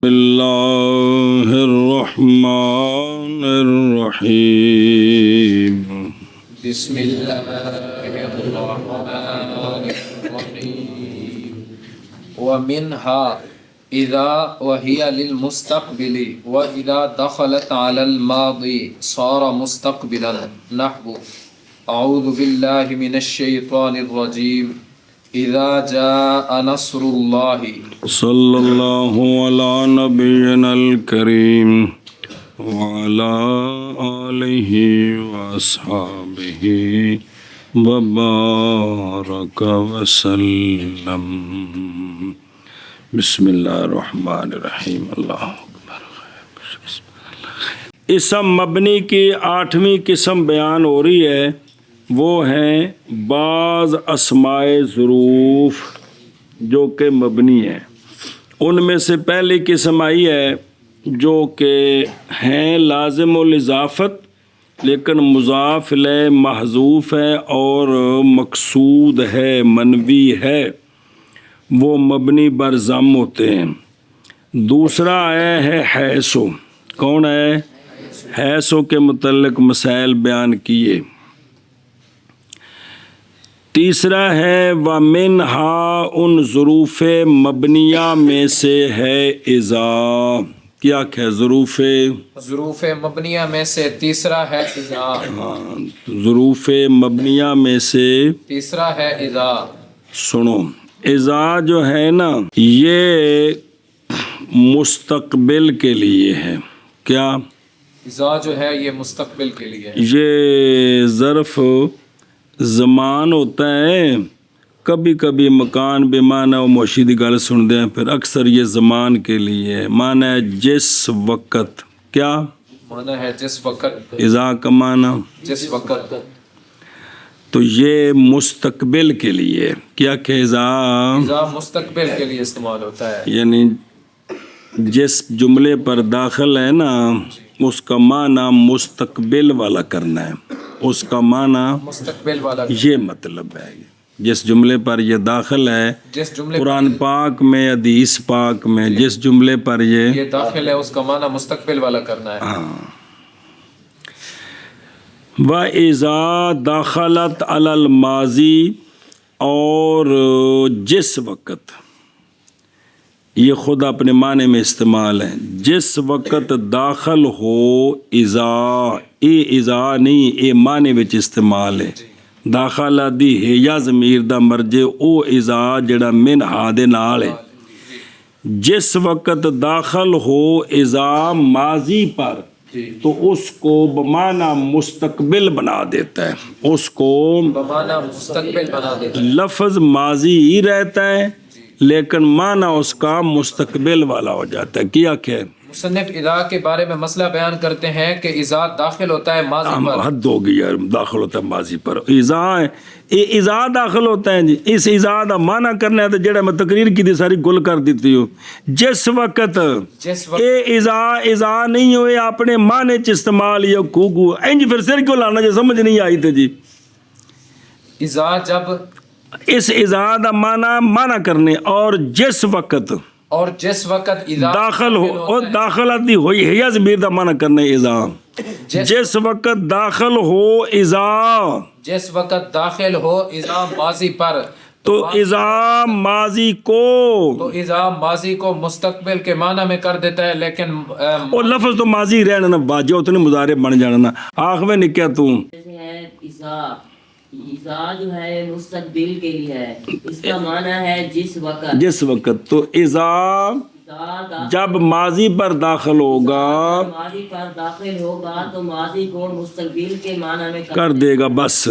اللہ الرحمن الرحیم بسم اللہ الرحمن الرحیم ومنها اذا وهي للمستقبل واذا دخلت على الماضي صار مستقبلا نحو اعوذ باللہ من الشیطان الرجیم اذا جاء نصر اللہ صلی اللہ علی نبینا الکریم وعلى آلہ واصحابہ وبارک وسلم۔ بسم اللہ الرحمن الرحیم۔ اللہ اکبر۔ اسم مبنی کی 8ویں قسم بیان ہو رہی ہے، وہ ہیں بعض اسماء ظروف جو کہ مبنی ہیں۔ ان میں سے پہلی قسم آئی ہے جو کہ ہیں لازم الاضافت لیکن مضاف الیہ محذوف ہے اور مقصود ہے، منوی ہے، وہ مبنی بر ضم ہوتے ہیں۔ دوسرا آیا ہے حیثو۔ کون ہے؟ حیثو کے متعلق مسائل بیان کیے۔ تیسرا ہے وَمِنْهَا، ان ظروف مبنیہ میں سے ہے اذا۔ کیا کہ ظروف مبنیہ میں سے تیسرا ہے اذا۔ ظروف مبنیہ میں سے تیسرا ہے اذا۔ سنو، اذا جو ہے نا یہ مستقبل کے لیے ہے۔ کیا؟ اذا جو ہے یہ مستقبل کے لیے ہے۔ یہ ظرف زمان ہوتا ہے، کبھی کبھی مکان بے معنی و موشی دی گل سن دیں، پھر اکثر یہ زمان کے لیے ہے۔ معنی ہے جس وقت۔ کیا معنی ہے؟ جس وقت۔ اذا کا معنی جس وقت۔ تو یہ مستقبل کے لیے۔ کیا کہ اذا مستقبل کے لیے استعمال ہوتا ہے، یعنی جس جملے پر داخل ہے نا اس کا معنی مستقبل والا کرنا ہے، اس کا معنی مستقبل والا۔ یہ مطلب ہے جس جملے پر یہ داخل ہے، جس جملے قرآن پاک میں، حدیث پاک میں جس جملے پر یہ داخل ہے اس کا معنی مستقبل والا کرنا ہے۔ وَإِذَا دَخَلَتْ عَلَى الْمَاضِي، اور جس وقت، یہ خود اپنے معنی میں استعمال ہے، جس وقت داخل ہو اذا، اذا نہیں، اے معنی وچ استعمال ہے۔ داخلہ دی ہے یا ضمیر دا مرجع او اذا جڑا من ہا دے نال ہے۔ جس وقت داخل ہو اذا ماضی پر تو اس کو بمعنی مستقبل بنا دیتا ہے، اس کو بمعنی مستقبل بنا دیتا ہے۔ لفظ ماضی ہی رہتا ہے لیکن معنی اس کا مستقبل والا ہو جاتا ہے۔ کیا کہ مصنف اذا کے بارے میں مسئلہ بیان کرتے ہیں کہ اذا داخل ہوتا ہے ماضی پر۔ حد ہو گئی یار، داخل ہوتا ہے ماضی پر۔ اذا داخل ہوتا ہے جی، اس اذا دا معنی کرنا ہے تو جڑا میں تقریر کی تھی ساری گل کر دیتی ہوں۔ جس وقت اے اذا نہیں ہوئے اپنے معنی چ استعمال یا کوگو انج پھر سر کیوں لانا جی، سمجھ نہیں آئی تھی جی۔ اذا جب، اس اذا دا معنی کرنے، اور جس وقت اذا داخل ہو، اور داخلت دی ہوئی ہے یا ضمیر دا معنی کرنے اذا۔ جس وقت داخل ہو اذا، جس وقت داخل ہو اذا ماضی پر، تو اذا ماضی کو مستقبل کے معنی میں کر دیتا ہے، لیکن وہ لفظ تو ماضی رہنا نا، واجہ اتنے مضارع بن جانا نا۔ آخ میں نکیا تو اذا جو ہے مستقبل کے لیے ہے، اس کا معنی ہے جس وقت۔ تو اذا جب ماضی پر داخل ہوگا تو ماضی کو مستقبل کے معنی میں کر دے گا۔ بس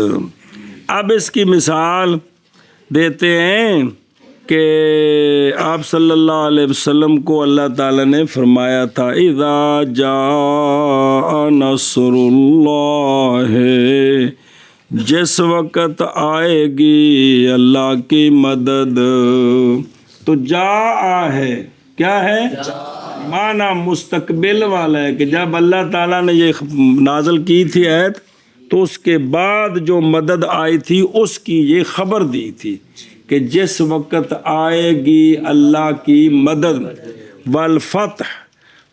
اب اس کی مثال دیتے ہیں کہ آپ صلی اللہ علیہ وسلم کو اللہ تعالیٰ نے فرمایا تھا اذا جاء نصر اللہ، جس وقت آئے گی اللہ کی مدد۔ تو جا ہے، کیا ہے؟ معنی مستقبل والا ہے کہ جب اللہ تعالیٰ نے یہ نازل کی تھی آیت تو اس کے بعد جو مدد آئی تھی اس کی یہ خبر دی تھی کہ جس وقت آئے گی اللہ کی مدد، والفتح،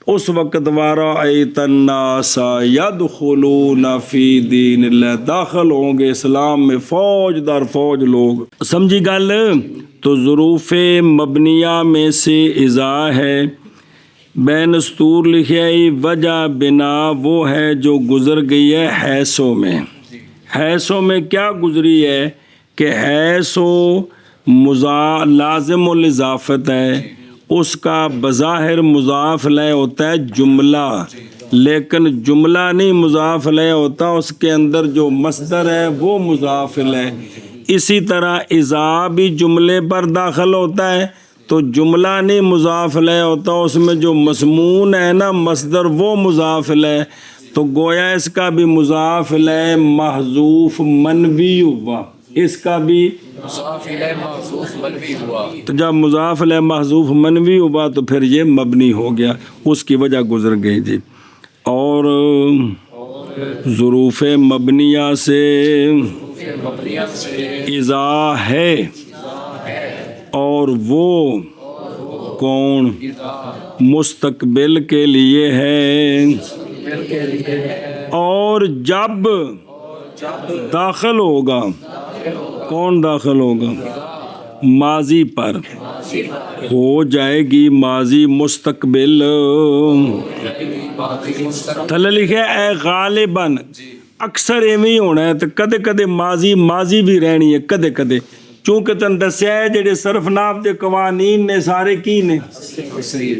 اس وقت وَرَأَيْتَ النَّاسَ يَدْخُلُونَ فِي دِينِ اللَّهِ، داخل ہوں گے اسلام میں فوج در فوج لوگ. سمجھی گل؟ تو ظروف مبنیہ میں سے اذا ہے، بین اسطور لکھے وجہ بنا وہ ہے جو گزر گئی ہے حیثوں میں. حیثوں میں کیا گزری ہے کہ حیثو لازم الاضافت ہے، اس کا بظاہر مضاف لے ہوتا ہے جملہ، لیکن جملہ نہیں مضاف لے ہوتا، اس کے اندر جو مصدر ہے وہ مضاف لے. اسی طرح اذا بھی جملے پر داخل ہوتا ہے تو جملہ نہیں مضاف لے ہوتا، اس میں جو مضمون ہے نا مصدر وہ مضاف لے، تو گویا اس کا بھی مضاف لے محذوف منوی ہوا، اس کا بھی مضاف الیہ محذوف منوی ہوا. تو جب مضاف لے محذوف منوی ہوا تو پھر یہ مبنی ہو گیا، اس کی وجہ گزر گئی جی. اور ظروف مبنیہ سے اذا ہے، اور وہ کون مستقبل کے لیے ہے، اور جب داخل ہوگا، کون داخل ہوگا؟ ماضی پر ہو جائے گی ماضی مستقبل. تھلے لکھے اے غالباً، اکثر ایویں ہی ہونا ہے، تو کدے کدے ماضی بھی رہنی ہے کدے کدے، چونکہ تن دسیا ہے جڑے صرف ناف دے قوانین نے سارے کی نے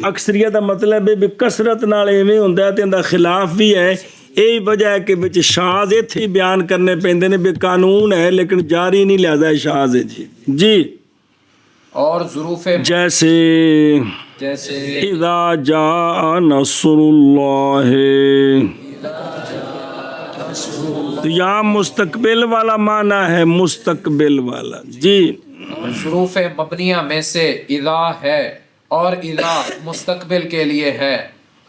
اکثریت دا مطلب ہے بھی کثرت نال ایویں ہوندا ہے تے اندا خلاف بھی ہے. یہی وجہ ہے کہ وچ شاذ ایتھے ہی بیان کرنے پیندے نے، بھی قانون ہے لیکن جاری نہیں لہذا شاذ ہے جی. اور ظروف جیسے اذا جاء نصر اللہ، تو یہاں مستقبل والا معنی ہے، مستقبل والا جی. ظروف مبنیہ میں سے اذا ہے، اور اذا مستقبل کے لیے ہے،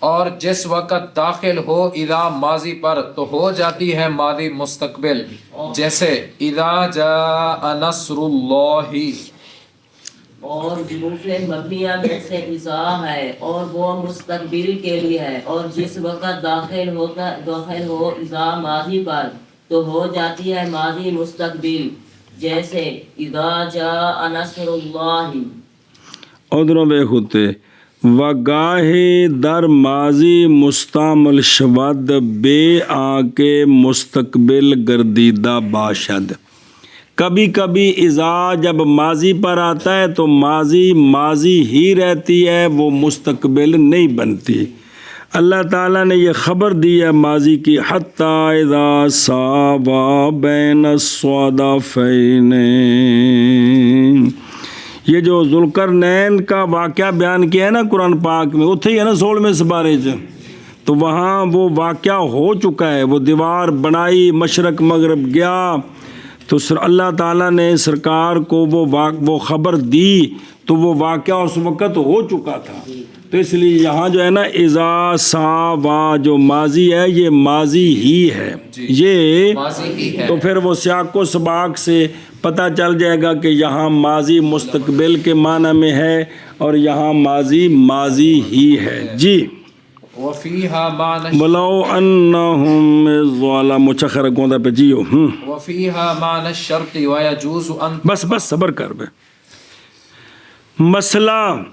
اور جس وقت داخل ہو اذا ماضی پر تو ہو جاتی ہے ماضی مستقبل. جیسے اذا جاء نصر اللہ. اور ظروف مبنیہ میں سے اذا ہے، اور وہ مستقبل کے لیے ہے، اور جس وقت داخل ہو اذا ماضی پر تو ہو جاتی ہے ماضی مستقبل. جیسے اذا جاء نصر اللہ. ادھروں بے خودتے وگاہی در ماضی مستعمل شود بے آنکے مستقبل گردیدہ باشد. کبھی کبھی اذا جب ماضی پر آتا ہے تو ماضی ہی رہتی ہے، وہ مستقبل نہیں بنتی. اللہ تعالیٰ نے یہ خبر دی ہے ماضی کی، حتی اذا ساوا بین الصدفین. یہ جو ذوالقرنین کا واقعہ بیان کیا ہے نا قرآن پاک میں، اتھے ہی ہے نا 16ویں سپارے چ، تو وہاں وہ واقعہ ہو چکا ہے. وہ دیوار بنائی، مشرق مغرب گیا، تو اللہ تعالیٰ نے سرکار کو وہ خبر دی، تو وہ واقعہ اس وقت ہو چکا تھا. تو اس لیے یہاں جو ہے نا اذا ساوا جو ماضی ہے یہ ماضی ہی ہے، یہ تو پھر وہ سیاق و سباق سے پتہ چل جائے گا کہ یہاں ماضی مستقبل کے معنی میں ہے اور یہاں ماضی ہی ہے جی. ولو انہم ظلموا چخر گوندا پہ جیو وفیہا معنی الشرط ویجوز ان. بس صبر کر بے. مسئلہ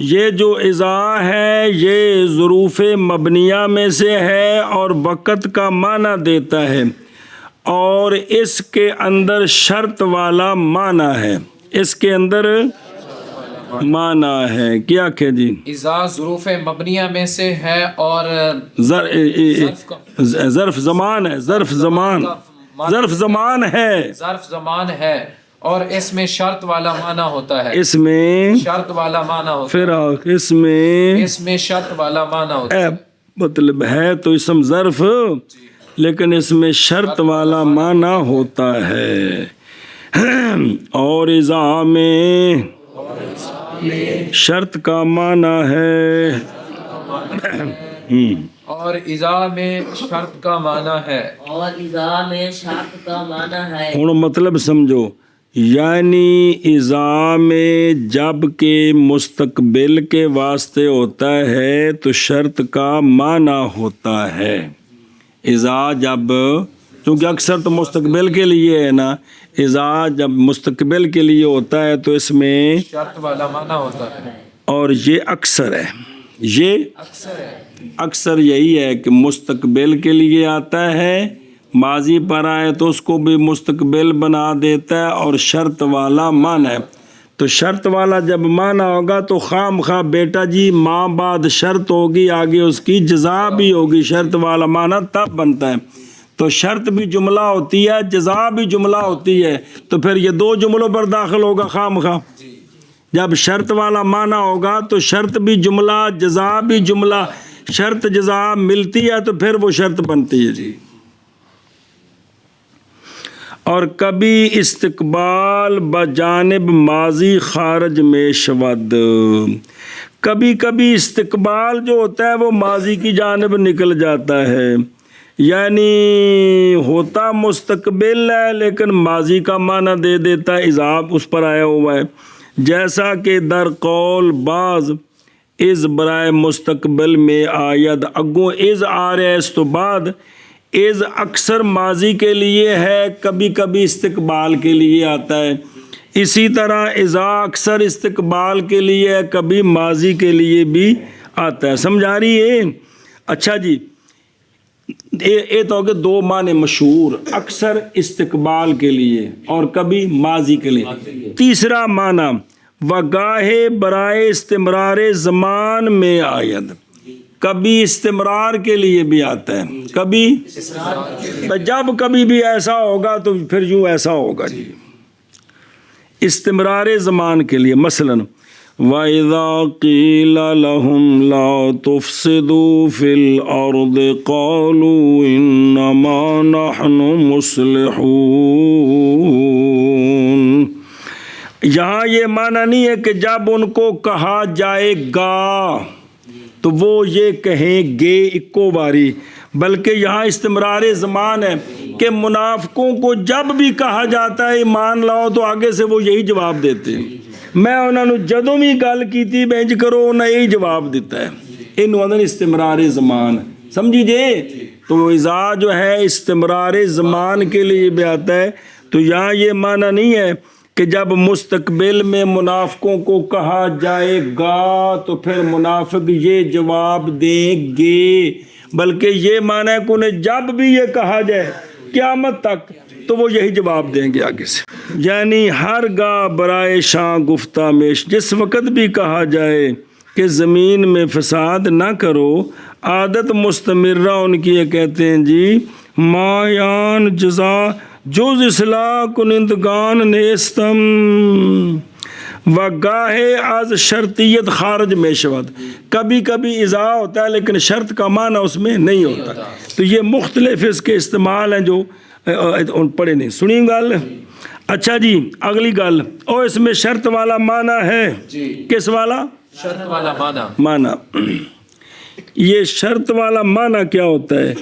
یہ جو اذا ہے یہ ظروف مبنیہ میں سے ہے اور وقت کا معنی دیتا ہے، اور اس کے اندر شرط والا معنی ہے، اس کے اندر معنی ہے کیا کہ جی اذا ظروف مبنیہ میں سے ہے اور ظرف زمان ہے، ظرف زمان ہے، اور اس میں شرط والا معنی ہوتا ہے، اس میں شرط والا معنی ہوتا ہے، فراق اس میں شرط والا معنی ہوتا ہے. مطلب ہے تو اسم ظرف، لیکن اس میں شرط والا معنی ہوتا ہے. اور اذا میں شرط کا معنی ہے، اور اذا میں شرط کا معنی ہے، اور اذا میں شرط کا معنی ہے. ہن مطلب سمجھو، یعنی اذا میں جب کہ مستقبل کے واسطے ہوتا ہے تو شرط کا معنی ہوتا ہے. اذا جب، چونکہ اکثر تو مستقبل کے لیے ہے نا، اذا جب مستقبل کے لیے ہوتا ہے تو اس میں شرط والا معنی ہوتا ہے. اور یہ اکثر ہے، یہ اکثر ہے. اکثر یہی ہے کہ مستقبل کے لیے آتا ہے، ماضی پر آئے تو اس کو بھی مستقبل بنا دیتا ہے، اور شرط والا معنی ہے. تو شرط والا جب معنی ہوگا تو خام خواہ بیٹا جی ماں بعد شرط ہوگی، آگے اس کی جزا بھی ہوگی. شرط والا معنی تب بنتا ہے. تو شرط بھی جملہ ہوتی ہے، جزا بھی جملہ ہوتی ہے، تو پھر یہ دو جملوں پر داخل ہوگا خام خواہ. جب شرط والا معنی ہوگا تو شرط بھی جملہ، جزا بھی جملہ، شرط جزا ملتی ہے تو پھر وہ شرط بنتی ہے. جی. اور کبھی استقبال بجانب ماضی خارج میں شود، کبھی کبھی استقبال جو ہوتا ہے وہ ماضی کی جانب نکل جاتا ہے، یعنی ہوتا مستقبل ہے لیکن ماضی کا معنی دے دیتا ہے، اضاف اس پر آیا ہوا ہے. جیسا کہ در قول بعض از برائے مستقبل میں آید، اگوں از آ رہا ہے اس تو بعد، از اکثر ماضی کے لیے ہے، کبھی کبھی استقبال کے لیے آتا ہے. اسی طرح اذا اکثر استقبال کے لیے ہے، کبھی ماضی کے لیے بھی آتا ہے. سمجھا رہی ہے؟ اچھا جی، یہ تو کہ دو معنی مشہور، اکثر استقبال کے لیے اور کبھی ماضی کے لیے. تیسرا معنی وگاہے برائے استمرار زمان میں آید، کبھی استمرار کے لیے بھی آتا ہے، کبھی جب کبھی بھی ایسا ہوگا تو پھر یوں ایسا ہوگا. جی. استمرار زمان کے لیے مثلا وَإِذَا قِيلَ لَهُمْ لَا تُفْسِدُوا فِي الْأَرْضِ قَالُوا إِنَّمَا نَحْنُ مُصْلِحُونَ. یہاں یہ معنی نہیں ہے کہ جب ان کو کہا جائے گا تو وہ یہ کہیں گے اکو باری، بلکہ یہاں استمرار زمان ہے کہ منافقوں کو جب بھی کہا جاتا ہے ایمان لاؤ تو آگے سے وہ یہی جواب دیتے ہیں. میں انہوں نے جدوں بھی گل کی بینج کرو انہیں یہی جواب دیتا ہے. انہوں نے استمرار زمان سمجھی جے. تو اذا جو ہے استمرار زمان کے لیے بھی آتا ہے. تو یہاں یہ معنی نہیں ہے کہ جب مستقبل میں منافقوں کو کہا جائے گا تو پھر منافق یہ جواب دیں گے، بلکہ یہ معنی ہے کہ انہیں جب بھی یہ کہا جائے قیامت تک تو وہ یہی جواب دیں گے آگے سے. یعنی ہر گاہ برائے شاں گفتہ میش، جس وقت بھی کہا جائے کہ زمین میں فساد نہ کرو، عادت مستمرہ ان کی یہ کہتے ہیں جی مایان جزا جز اصلاح کنندگان نیستم وگاہ از شرطیت خارج میں شود. کبھی کبھی اذا ہوتا ہے لیکن شرط کا معنی اس میں نہیں ہوتا. تو یہ مختلف اس کے استعمال ہیں جو پڑھے نہیں سنی گل. اچھا جی اگلی گل، اور اس میں شرط والا معنی ہے. کس والا؟ شرط والا معنی. یہ شرط والا معنی کیا ہوتا ہے؟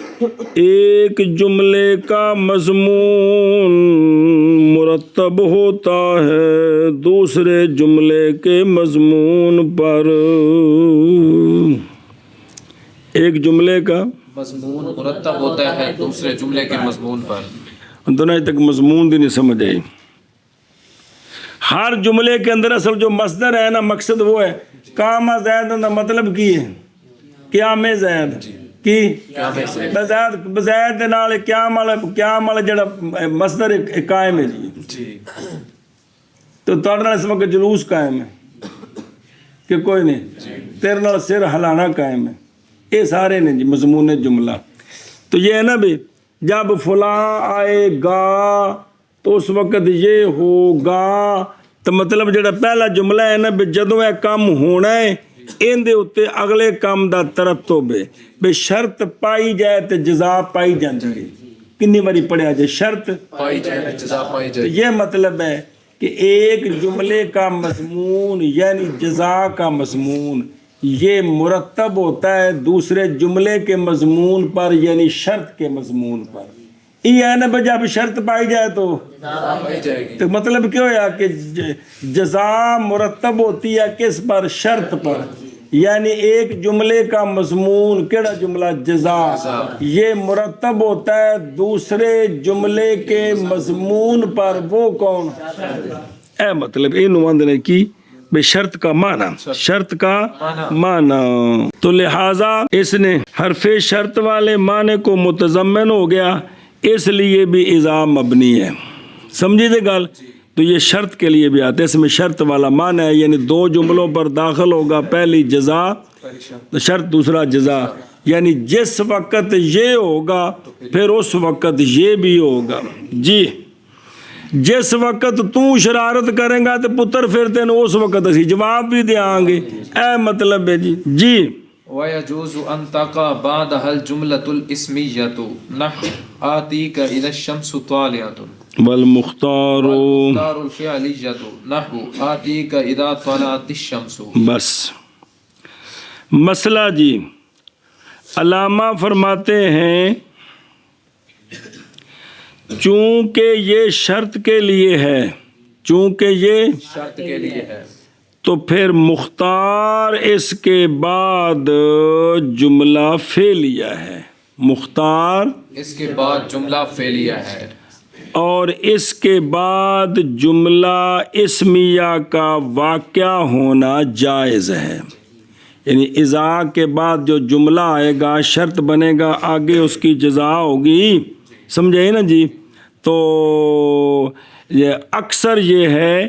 ایک جملے کا مضمون مرتب ہوتا ہے دوسرے جملے کے مضمون پر. ایک جملے کا مضمون مرتب ہوتا ہے دوسرے جملے کے مضمون پر. دونوں تک مضمون بھی نہیں سمجھ آئی. ہر جملے کے اندر اصل جو مصدر ہے نا، مقصد وہ ہے. قام زید کا مطلب کی ہے؟ قیام زید کی بزید نال قیام والا جڑا مصدر قائم ہے جی. تو تیرے نال اس وقت جلوس قائم ہے کہ کوئی نہیں؟ تیرے نال سر ہلانا قائم ہے. یہ سارے نے جی مضمون جملہ. تو یہ ہے نا بھی جب فلاں آئے گا تو اس وقت یہ ہوگا. تو مطلب جڑا پہلا جملہ ہے نا بھی جدوں یہ کام ہونا ہے ان دے اتے اگلے کام دا ترتب ہے. بے شرط پائی جائے تو جزا پائی جاتی ہے. کنی باری پڑھیا جائے شرط پائی جائے جزا پائی جائے. یہ مطلب ہے کہ ایک جملے کا مضمون یعنی جزا کا مضمون یہ مرتب ہوتا ہے دوسرے جملے کے مضمون پر یعنی شرط کے مضمون پر. یہ ہے نا بھائی جب شرط پائی جائے تو پائی جائے گی. تو مطلب کیا ہوا کہ جزا مرتب ہوتی ہے کس پر؟ شرط پر. یعنی ایک جملے کا مضمون کیڑا جملہ؟ جزا. یہ مرتب ہوتا ہے دوسرے جملے کے مضمون پر. وہ کون؟ اے مطلب انہوں نے کی بے شرط کا معنی، شرط کا معنی. تو لہٰذا اس نے حرف شرط والے معنی کو متضمن ہو گیا، اس لیے بھی اذا مبنی ہے. سمجھی تھے گل؟ تو یہ شرط کے لیے بھی آتا ہے، اس میں شرط والا معنی ہے، یعنی دو جملوں پر داخل ہوگا، پہلی جزا شرط، دوسرا جزا. یعنی جس وقت یہ ہوگا پھر اس وقت یہ بھی ہوگا. جی جس وقت تو شرارت کریں گا تو پتر پھر تین اس وقت اسی جواب بھی دیاں گے. اے مطلب ہے جی. جی وَيَجُوزُ أَن تَقَعَ بَعْدَهَا الْجُمْلَةُ الْإِسْمِيَّةُ نَحْوُ آتِيكَ إِذَا الشَّمْسُ طَالِعَةٌ والمختار وَالْمُخْتَارُ الْفِعْلِيَّةُ نَحْوُ آتِيكَ إِذَا طَلَعَتِ الشَّمْسُ. بس مسئلہ جی علامہ فرماتے ہیں چونکہ یہ شرط کے لیے ہے، چونکہ یہ شرط کے لیے ہے تو پھر مختار اس کے بعد جملہ فعلیہ ہے. مختار اس کے بعد جملہ فعلیہ ہے اور اس کے بعد جملہ اسمیہ کا واقعہ ہونا جائز ہے. یعنی اذا کے بعد جو جملہ آئے گا شرط بنے گا، آگے اس کی جزا ہوگی. سمجھے نا جی؟ تو یہ اکثر یہ ہے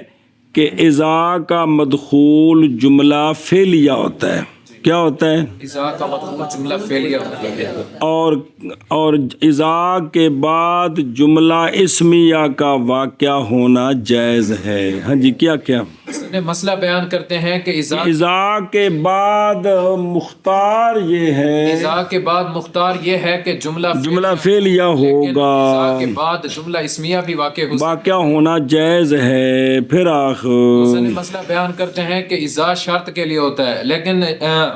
کہ اذا کا مدخول جملہ فعلیہ ہوتا ہے. کیا ہوتا ہے؟ اذا کا مدخول جملہ فعلیہ ہوتا ہے اور اذا کے بعد جملہ اسمیہ کا واقعہ ہونا جائز ہے. ہاں جی کیا کیا مسئلہ بیان کرتے ہیں کہ اذا کے بعد مختار یہ ہے، اذا کے بعد مختار یہ ہے کہ جملہ فعلیہ ہوگا، اذا کے بعد جملہ اسمیہ بھی واقعہ ہونا جائز ہے. پھر آخر مسئلہ بیان کرتے ہیں کہ اذا شرط کے لیے ہوتا ہے، لیکن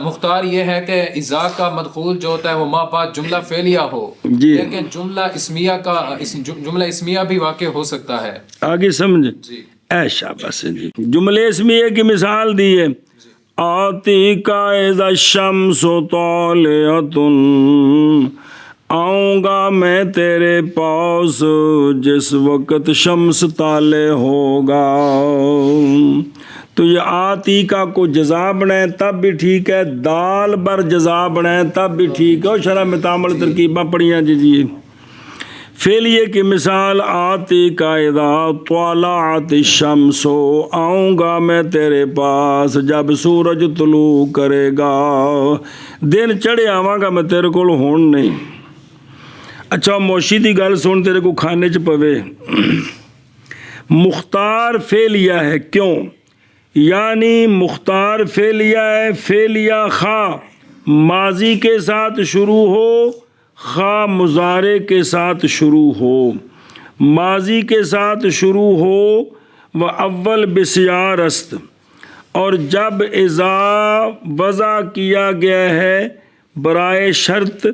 مختار یہ ہے کہ اذا کا مدخول جو ہوتا ہے وہ ما بعد جملہ فعلیہ ہو، لیکن جملہ اسمیہ بھی واقع ہو سکتا ہے. آگے سمجھ اے شاباش جی. جملے اسمیہ کی مثال دی ہے، آتی کا اذا الشمس طالعۃ، آؤں گا میں تیرے پاس جس وقت شمس طالع ہوگا. تو یہ آتی کا کو جزا بنائیں تب بھی ٹھیک ہے، دال بر جزا بنائیں تب بھی ٹھیک ہے. شرح میں تعامل ترکیبہ پڑھیاں جی. فعلیہ کی مثال آتی کا اذا طلعت الشمس، آؤں گا میں تیرے پاس جب سورج طلوع کرے گا. دن چڑھے آواں گا میں تیرے کول ہون نہیں. اچھا موشی دی گل سن، تیرے کو کھانے چ پوے. مختار فعلیہ ہے، کیوں؟ یعنی مختار فعلیہ ہے، فعلیہ خواہ ماضی کے ساتھ شروع ہو خواہ مضارع کے ساتھ شروع ہو. ماضی کے ساتھ شروع ہو وہ اول بسیار است، اور جب اذا وضع کیا گیا ہے برائے شرط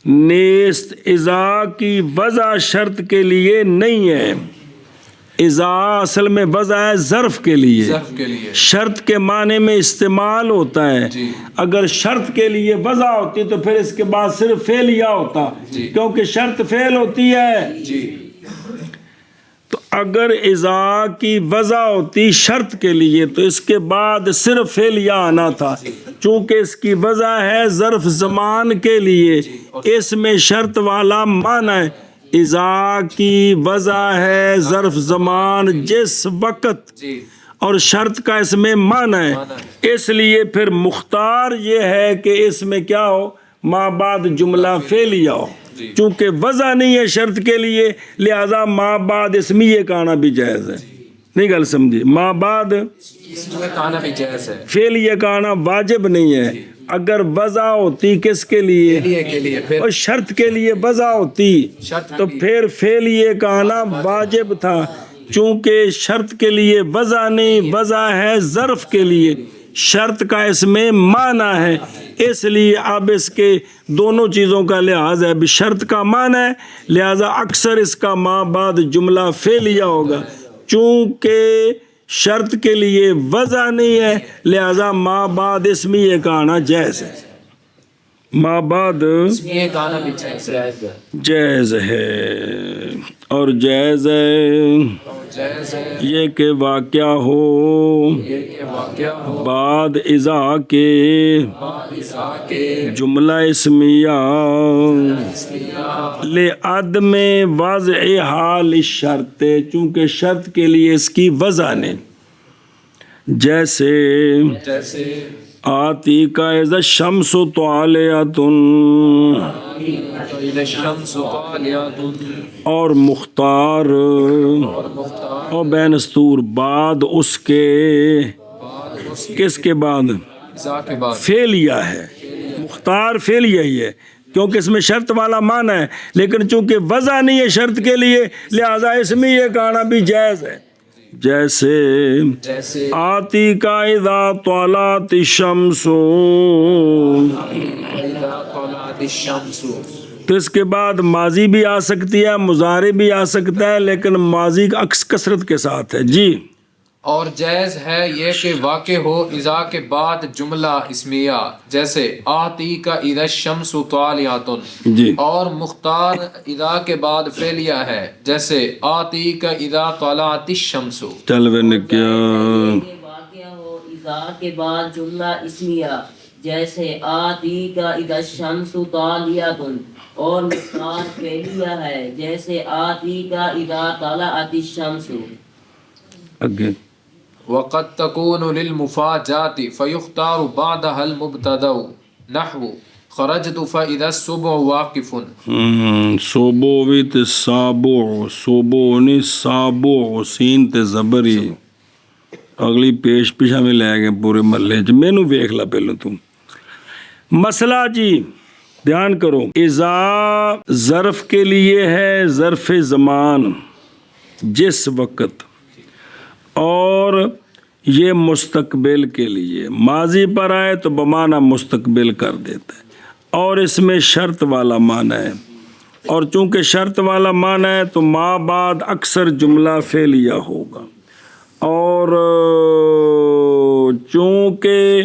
نیست. اذا کی وضع شرط کے لیے نہیں ہے، اذا اصل میں وضع ہے ظرف کے لیے، شرط کے معنی میں استعمال ہوتا ہے. اگر شرط کے لیے وضع ہوتی تو پھر اس کے بعد صرف فعلیہ ہوتا، کیونکہ شرط فعل ہوتی ہے. تو اگر اذا کی وضع ہوتی شرط کے لیے تو اس کے بعد صرف فعلیہ آنا تھا. چونکہ اس کی وضع ہے ظرف زمان کے لیے، اس میں شرط والا معنی ہے. اذا کی وضع ہے ظرف زمان جس وقت، اور شرط کا اس میں معنی ہے. اس لیے پھر مختار یہ ہے کہ اس میں کیا ہو، ما بعد جملہ فعلیہ ہو. چونکہ وضع نہیں ہے شرط کے لیے لہذا ما بعد اسمیہ کا آنا بھی جائز ہے. نہیں گل سمجھی؟ ما بعد فعلیہ کا آنا واجب نہیں ہے. اگر وضع ہوتی کس کے لیے؟ اور شرط کے لیے وضع ہوتی تو پھر فعلیہ کا آنا واجب تھا. چونکہ شرط کے لیے وضع نہیں، وضع ہے ظرف کے لیے، شرط کا اس میں معنی ہے، اس لیے اب اس کے دونوں چیزوں کا لحاظ ہے۔ اب شرط کا معنی ہے لہذا اکثر اس کا ما بعد جملہ فعلیہ ہوگا، چونکہ شرط کے لیے وضع نہیں ہے لہذا ما بعد اسمیہ کا آنا جائز ہے، ما بعد یہ گانا بھی جائز ہے۔ اور جائز ہے جائز ہے یہ کہ واقعہ ہو یہ کہ واقعہ ہو بعد اذا کے بعد اذا کے جملہ اسمیہ اسمیہ لعدم وضع حال الشرط، چونکہ شرط کے لیے اس کی وضع نہیں، جیسے جیسے آتی کا اذا الشمس طالعۃ اذا الشمس طالعۃ اور مختار اور مختار اور بین استور بعد اس کے بعد اس کس کے بعد اذا کے بعد فعلیہ ہے، مختار فعلیہ ہی ہے کیونکہ اس میں شرط والا معنی ہے، لیکن چونکہ وضع نہیں ہے شرط کے لیے لہذا اس میں یہ کہنا بھی جائز ہے، جیسے جیسے آتی کا اذا طلعت الشمس، اذا طلعت الشمس، تو اس کے بعد ماضی بھی آ سکتی ہے، مضارع بھی آ سکتا ہے، لیکن ماضی کا عکس کثرت کے ساتھ ہے۔ جی اور جائز ہے یہ کہ واقع ہو اذا کے بعد جملہ اسمیہ، جیسے آتی کا اذا الشمس طالعۃ، جی اور مختار اذا کے بعد فعلیہ ہے، جیسے آتی کا اذا طلعت الشمس۔ چل میں نے کیا یہ واقعہ ہو اذا کے بعد جملہ اسمیہ، جیسے آتی کا اذا الشمس طالعۃ، اور مختار فعلیہ ہے، جیسے آتی کا اذا طلعت الشمس۔ اگے وقد تكون للمفاجات فيختار بعدها المبتدا، نحو خرجت فإذا الصبح واقف۔ صوبو بھی تے سابو، صوبو نہیں سابو، سین تے زبری، اگلی پیش پیشہ میں لے گئے پورے محلے چ، مینوں ویکھ لا پہلو تو مسئلہ جی دھیان کرو۔ اذا ظرف کے لیے ہے ظرف زمان جس وقت، اور یہ مستقبل کے لیے ماضی پر آئے تو بمعنی مستقبل کر دیتا ہے، اور اس میں شرط والا معنی ہے، اور چونکہ شرط والا معنی ہے تو ما بعد اکثر جملہ فعلیہ ہوگا، اور چونکہ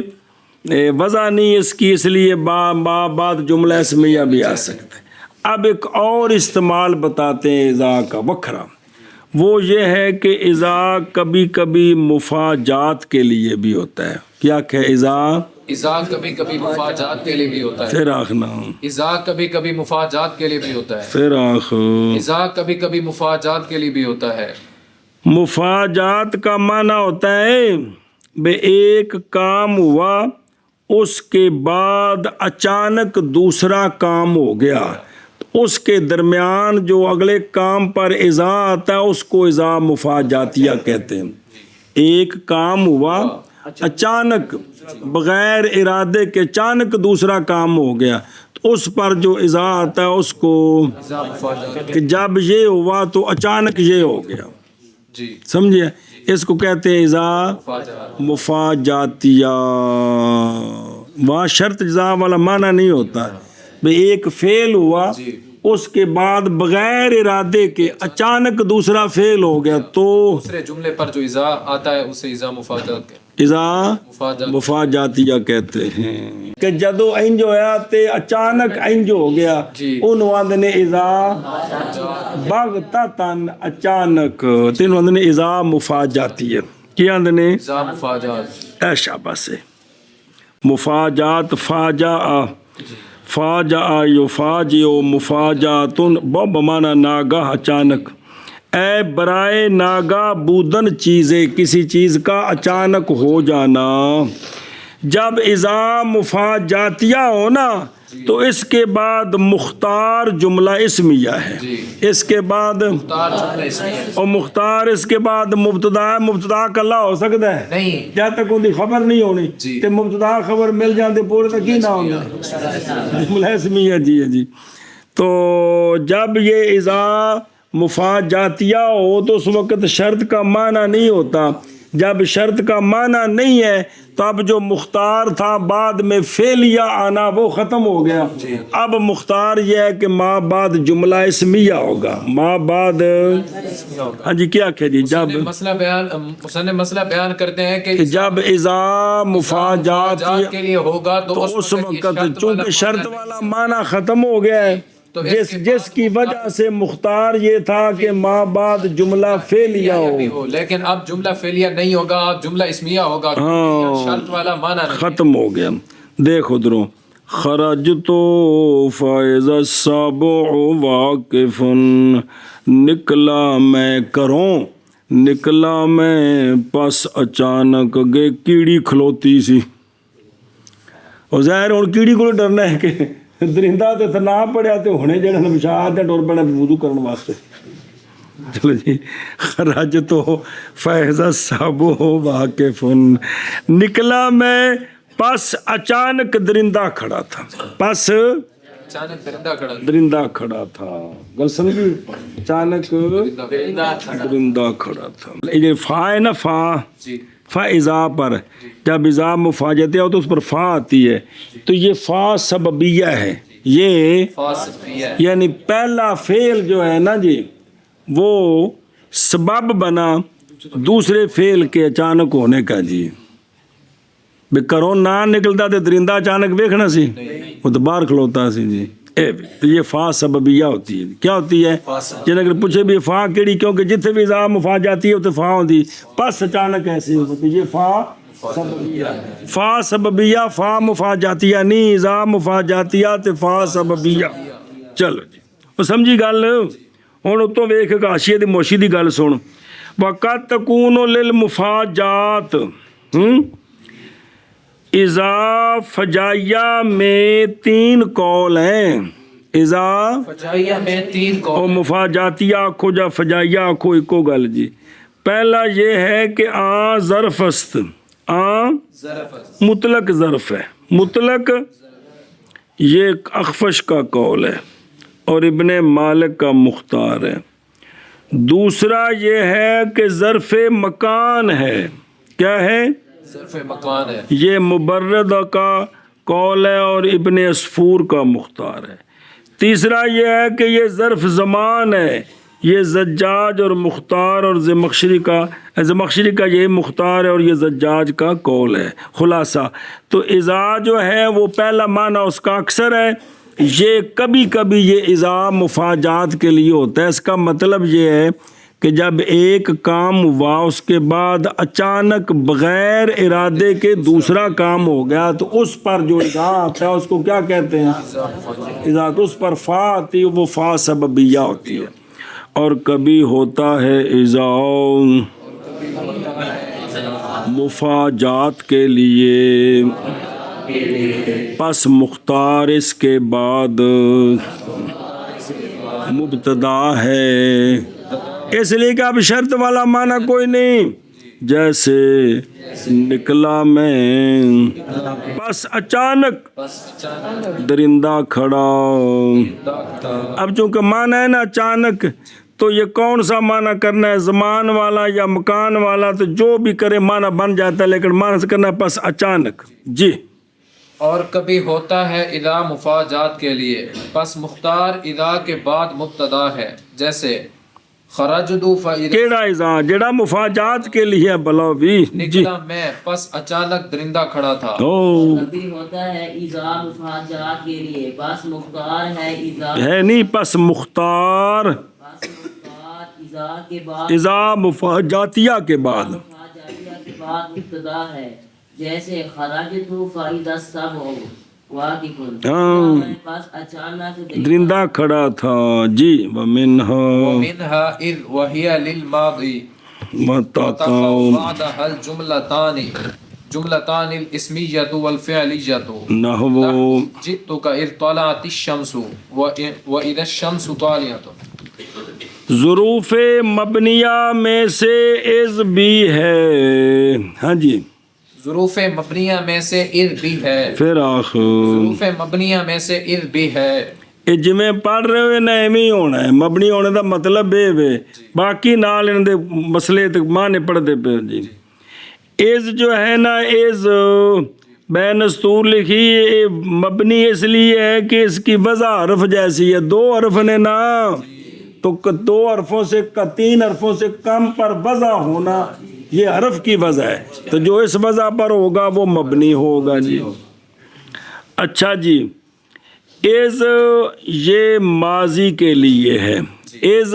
وضع نہیں اس کی اس لیے ما بعد جملہ اسمیہ بھی آ سکتا ہے۔ اب ایک اور استعمال بتاتے ہیں اذا کا وکھرا، وہ یہ ہے کہ اذا کبھی کبھی مفاجات کے لیے بھی ہوتا ہے۔ کیا کہ اذا کبھی کبھی مفاجات کے لیے بھی ہوتا ہے، پھر آخنا اذا کبھی کبھی مفاجات کے لیے بھی ہوتا ہے، پھر آخ اذا کبھی کبھی مفاجات کے لیے بھی ہوتا ہے۔ مفاجات کا معنی ہوتا ہے بے ایک کام ہوا اس کے بعد اچانک دوسرا کام ہو گیا، اس کے درمیان جو اگلے کام پر اذا آتا ہے اس کو اذا مفاجاتیہ کہتے ہیں۔ ایک کام ہوا اچانک بغیر ارادے کے اچانک دوسرا کام ہو گیا تو اس پر جو اذا آتا ہے اس کو اذا مفاجات کہ جب یہ ہوا تو اچانک یہ ہو گیا، جی سمجھے، اس کو کہتے ہیں اذا مفاجات۔ مفاجاتیہ۔ وہاں شرط جزا والا معنی نہیں ہوتا، بھئی ایک فعل ہوا اس کے بعد بغیر ارادے کے اچانک دوسرا فعل ہو گیا تو دوسرے جملے پر جو اذا آتا ہے اسے اذا مفاجات کہتے اذا مفاجات۔ مفاجاتیہ کہتے ہیں کہ جدو انج ہویا تے اچانک انج ہو گیا، جی۔ انہوں آندے نے اذا بغتتن اچانک، تینوں آندے نے اذا مفاجاتیہ، کیا آندے نے اذا مفاجات۔ اے شاباش ہے مفاجات، فاجا فاجا یفاجئ مفاجاتن بمعنی ناگاہ اچانک، اے برائے ناگاہ بودن چیزیں، کسی چیز کا اچانک ہو جانا۔ جب اذا مفاجاتیہ ہونا تو اس کے بعد مختار جملہ اسمیہ ہے، اس کے بعد مختار جملہ اسمیہ اور مختار اس کے بعد مبتدا ہے، مبتدا کلا ہو سکتا ہے نہیں، جب تک ان کی خبر نہیں ہونی جی۔ تے مبتدا خبر مل جاندے پورے تک ہی نہ ہونا جملہ اسمیہ۔ جی جی، تو جب یہ اذا مفاجاتیہ ہو تو اس وقت شرط کا معنی نہیں ہوتا، جب شرط کا معنی نہیں ہے تو اب جو مختار تھا بعد میں فعلیہ آنا وہ ختم ہو گیا. اب مختار یہ ہے کہ ما بعد جملہ اسمیہ ہوگا. ما بعد ہاں جی کیا کہ جی جب مسئلہ بیان کرتے ہیں کہ جب اذا مفاجات کے لیے ہوگا تو اس وقت چونکہ شرط والا معنی ختم ہو گیا ہے جس کی وجہ سے مختار یہ تھا کہ ما بعد جملہ فعلیہ ہو، لیکن اب جملہ فعلیہ نہیں ہوگا، اب جملہ اسمیہ ہوگا. شرط والا معنی نہیں. ختم ہو گیا. دیکھو درو خرجت فائز السبع واقف، نکلا میں کروں، نکلا میں پس اچانک گے کیڑی کھلوتی سی. اور ظاہر ہوں کیڑی کو ڈرنا ہے کہ درندہ تے نہ پڑیا تے ہونے جڑے نشاد تے ٹر پینا وضو کرن واسطے. چلو جی خرج تو فیض السبع واقف، نکلا میں پس اچانک درندہ کھڑا تھا. پس اچانک درندہ کھڑا تھا. گل سمجھی؟ اچانک درندہ کھڑا تھا. یہ فا ہے نا، فا فا اذا پر جب اذا مفاجتہ ہو تو اس پر فا آتی ہے، تو یہ فا سببیہ ہے. یہ یعنی پہلا فعل جو ہے نا جی وہ سبب بنا دوسرے فعل کے اچانک ہونے کا. جی بے کرو نہ نکلتا تو درندہ اچانک ویکھنا سی، وہ تو باہر کھلوتا سی. جی تو یہ فا سببیہ ہوتی ہے. کیا ہوتی ہے؟ جن اگر پوچھے بھی فا کیڑی، کیونکہ جتنے بھی اذا مفا جاتی ہے تو فا ہوتی، پس اچانک ایسی ہوتی. یہ فا سببیہ، فا مفا جاتیہ نہیں، اذا مفا جاتیہ تے فا سببیہ. چلو جی وہ سمجھی گل. ہن اتوں ویکھ کے حاشیے دی موشی دی گل سن. وقت تکون للمفاجات، اذا فجائیہ میں 3 قول ہیں. اذا فجائیہ میں 3 قول، اور مفاجاتیہ آکھو یا فجائیہ آکھو ایکو گل. جی پہلا یہ ہے کہ آ ظرف است، آ مطلق ظرف ہے. مطلق یہ اخفش کا قول ہے اور ابن مالک کا مختار ہے. دوسرا یہ ہے کہ ظرف مکان ہے. کیا ہے؟ ظرف مکان ہے. یہ مبرد کا قول ہے اور ابن عصفور کا مختار ہے. تیسرا یہ ہے کہ یہ ظرف زمان ہے. یہ زجاج اور مختار اور زمخشری کا یہ مختار ہے اور یہ زجاج کا قول ہے. خلاصہ تو اذا جو ہے وہ پہلا معنی اس کا اکثر ہے. یہ کبھی کبھی یہ اذا مفاجات کے لیے ہوتا ہے. اس کا مطلب یہ ہے کہ جب ایک کام ہوا اس کے بعد اچانک بغیر ارادے کے دوسرا کام ہو گیا تو اس پر جو اذا آتا ہے اس کو کیا کہتے ہیں؟ اذا. تو اس پر فا آتی ہے، وہ فا سببیہ ہوتی ہے. اور کبھی ہوتا ہے اذا مفاجات کے لیے، پس مختار اس کے بعد مبتدا ہے، اس لیے کہ اب شرط والا معنی کوئی نہیں. جیسے نکلا میں پس اچانک درندہ کھڑا. اب چونکہ معنی ہے نا اچانک، تو یہ کون سا معنی کرنا ہے، زمان والا یا مکان والا؟ تو جو بھی کرے معنی بن جاتا ہے، لیکن معنی سے کرنا ہے پس اچانک. جی اور کبھی ہوتا ہے اذا مفاجات کے لیے، پس مختار اذا کے بعد مبتدا ہے. جیسے خرجتو فاذا، کیڑا اذا جڑا مفاجات کے لیے بلا بھی. جی نکلا میں پس اچانک درندہ کھڑا تھا. کبھی ہوتا ہے اذا مفاجات کے لیے، بس مختار ہے اذا ہے نہیں، پس مختار اذا کے بعد، اذا مفاجاتیہ کے بعد، مفاجاتیہ کے بعد مبتدا ہے. جیسے خرجت فاذا السبع واقف، بس اچانک درندہ کھڑا تھا. جی ومنها اذ وهي للماضي وتقع بعدها الجملتان الاسمية والفعلية، نحو جئتك اذ طلعت الشمس واذا الشمس طالعة. ظروف مبنیہ میں سے اذ بھی ہے. ہاں جی ظروف مبنیہ میں سے اذ بھی ہے. پھر آخر ظروف مبنیہ میں سے اذ بھی ہے. یہ جویں پڑھ رہے ہوئے نا ایویں ہی ہونا ہے. مبنی ہونے دا مطلب یہ وے، باقی نال ان دے مسئلے تے معنی پڑھتے پے. جی از جو ہے نا از بین استور لکھی مبنی اس لیے ہے کہ اس کی وضع حرف جیسی ہے، 2 حرف نے نا، تو 2 حرفوں سے 3 حرفوں سے کم پر وضع ہونا یہ حرف کی وضع ہے، تو جو اس وضع پر ہوگا وہ مبنی ہوگا جی۔ اچھا جی، از یہ ماضی کے لیے ہے، از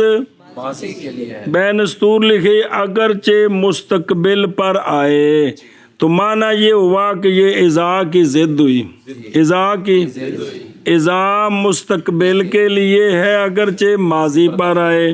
ماضی کے لیے ہے، بین استور لکھے اگرچہ مستقبل پر آئے، تو معنی یہ ہوا کہ یہ اذا کی ضد ہوئی، اذا کی اذا مستقبل کے لیے ہے اگرچہ ماضی پر آئے،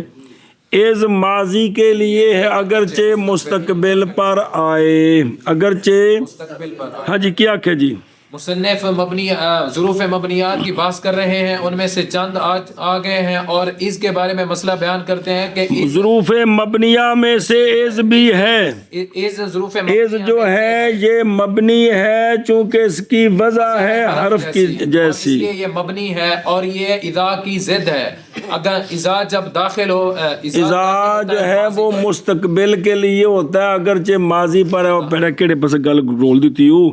از ماضی کے لیے ہے اگرچہ مستقبل پر آئے، اگرچہ مستقبل پر ہاں جی کیا کہ جی مصنف مبنی ظروف مبنیات کی بحث کر رہے ہیں، ان میں سے چند آج آ گئے ہیں اور اس کے بارے میں مسئلہ بیان کرتے ہیں کہ ظروف مبنیہ میں سے از بھی ہے، اس ظروف از جو ہے یہ مبنی ہے چونکہ اس کی وضع ہے حرف کی اور اس جیسی، لیے یہ مبنی ہے اور یہ اذا کی ضد ہے۔ اگر اذا جب داخل ہو اذا جو ہے وہ مستقبل کے لیے ہوتا ہے اگرچہ ماضی پر ہے، اور پہلے کیڑے پس گل رول دیتی ہوں،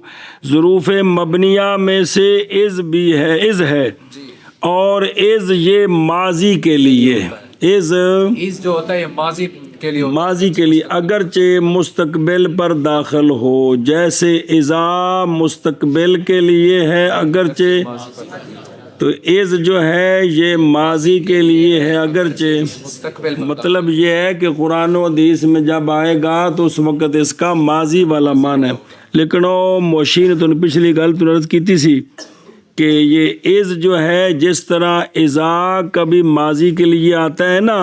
ظروف مبنیہ میں سے از بھی ہے، از ہے، اور از یہ ماضی کے لیے، از جو ہوتا ہے یہ ماضی کے لیے ہوتا ماضی کے لیے اگرچہ مستقبل پر داخل ہو، جیسے اذا مستقبل کے لیے ہے اگرچہ، تو از جو ہے یہ ماضی کے لیے ہے اگرچہ، ہے مستقبل پر۔ مطلب یہ ہے کہ قرآن و حدیث میں جب آئے گا تو اس وقت اس کا ماضی والا معنی ہے، لیکن وہ موشی نے تو پچھلی گل تو عرض کی سی کہ یہ از جو ہے جس طرح اذا کبھی ماضی کے لیے آتا ہے نا،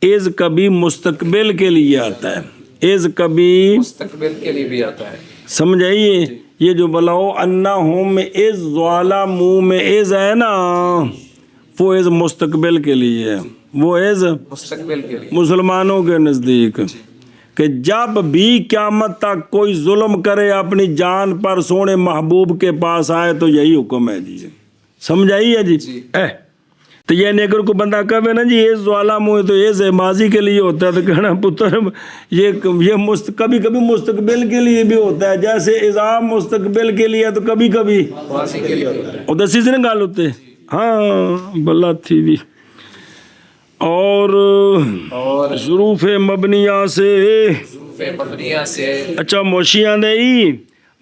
از کبھی مستقبل کے لیے آتا ہے، از کبھی مستقبل کے لیے بھی آتا ہے، سمجھ آئیے، یہ جو بلاؤ انا ہوں میں از والا منہ میں از ہے نا، وہ از مستقبل کے لیے ہے، وہ از مستقبل کے لیے۔ مسلمانوں کے نزدیک کہ جب بھی قیامت تک کوئی ظلم کرے اپنی جان پر سونے محبوب کے پاس آئے تو یہی حکم ہے جی، سمجھ آئی ہے جی۔ تو یہ نیگر کو بندہ کہے نا جی یہ والا منہ تو یہ ماضی کے لیے ہوتا ہے، تو کہنا پتر یہ کبھی کبھی مستقبل کے لیے بھی ہوتا ہے، جیسے اذا مستقبل کے لیے تو کبھی کبھی ماضی کے لیے ہوتا ہے۔ اور دسی سے نا گال ہوتے ہاں بلا تھی بھی۔ اور ظروف مبنیہ سے ظروف مبنیہ سے اچھا موشیاں دئی